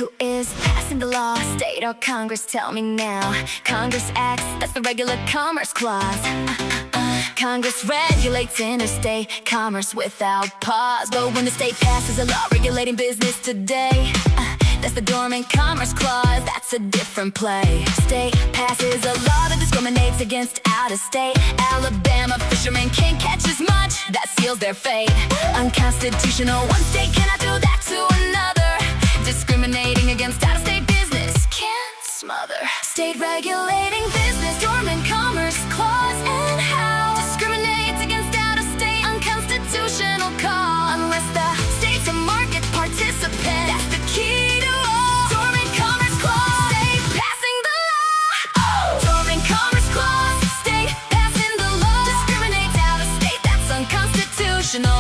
Who is passing the law? State or Congress, tell me now. Congress acts, that's the regular Commerce Clause. Congress regulates interstate commerce without pause. But when the state passes a law regulating business today, that's the Dormant Commerce Clause, that's a different play. State passes a law that discriminates against out-of-state. Alabama fishermen can't catch as much, that seals their fate. Unconstitutional, one state cannot do that to another. Discriminating against out-of-state business can't smother. State regulating business, Dormant Commerce Clause, and how discriminates against out-of-state, unconstitutional call. Unless the state's a market participant, that's the key.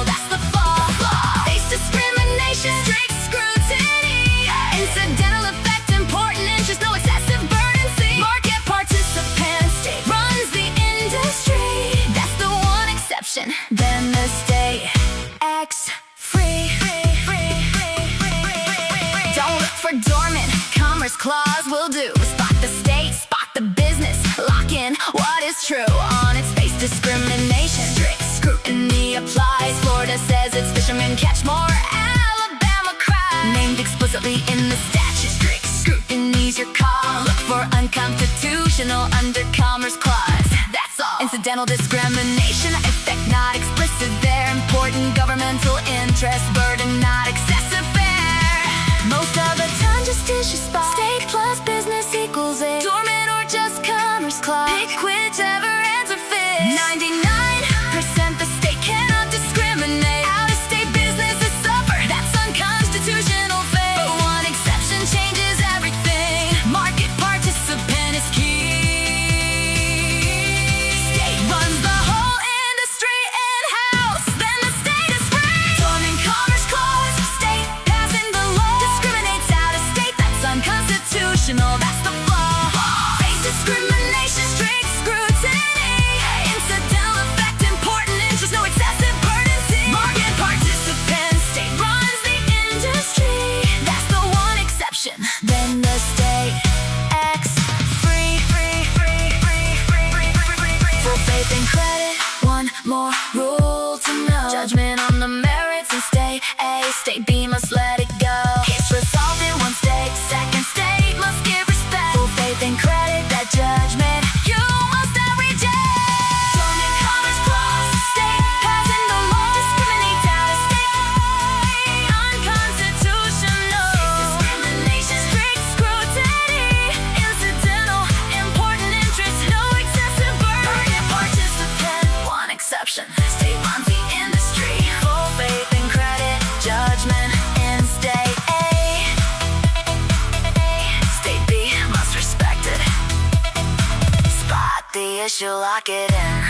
That's the flaw. Face discrimination, strict scrutiny, incidental effect, important interest, no excessive burden. See, market participants, state runs the industry. That's the one exception. Then the state acts free. Don't look for Dormant Commerce Clause will do. Spot the state, spot the business, lock in what is true. On its face, discrimination, strict scrutiny applies. Florida says its fishermen catch more, Alabama cries. Named explicitly in the statute, strict scrutiny's your call. Look for unconstitutional under Commerce Clause, that's all. Incidental discrimination, effect not explicit there. Important governmental interest, burden not excessive fair. Most of the time justitious spot, state plus business equals it. Dormant or just Commerce Clause, pick whichever answer fits. 99% the state cannot discriminate. Out-of-state businesses suffer, that's unconstitutional fate. But one exception changes everything. Market participant is key. State runs the whole industry in-house, then the state is free. Dormant Commerce Clause, state passing the law, discriminates out-of-state, that's unconstitutional, that's the flaw. Face discrimination, strict scrutiny, incidental effect, important interest, no excessive burden. See, market participants, state runs the industry, that's the one exception. Then the state acts free. Full faith and credit, one more rule to know. Judgment on the merits and state A, state B must let it go. Case resolved in one state, second state must give respect. Full faith and credit, that judgment you must not reject. Dormant Commerce Clause, state passing the law, discriminates out-of-state, unconstitutional. Discrimination, strict scrutiny, incidental, important interest, no excessive burden. Market participant, one exception, state runs the industry. Full faith and credit, judgment in state A. State B must respect it. Spot the issue, lock it in.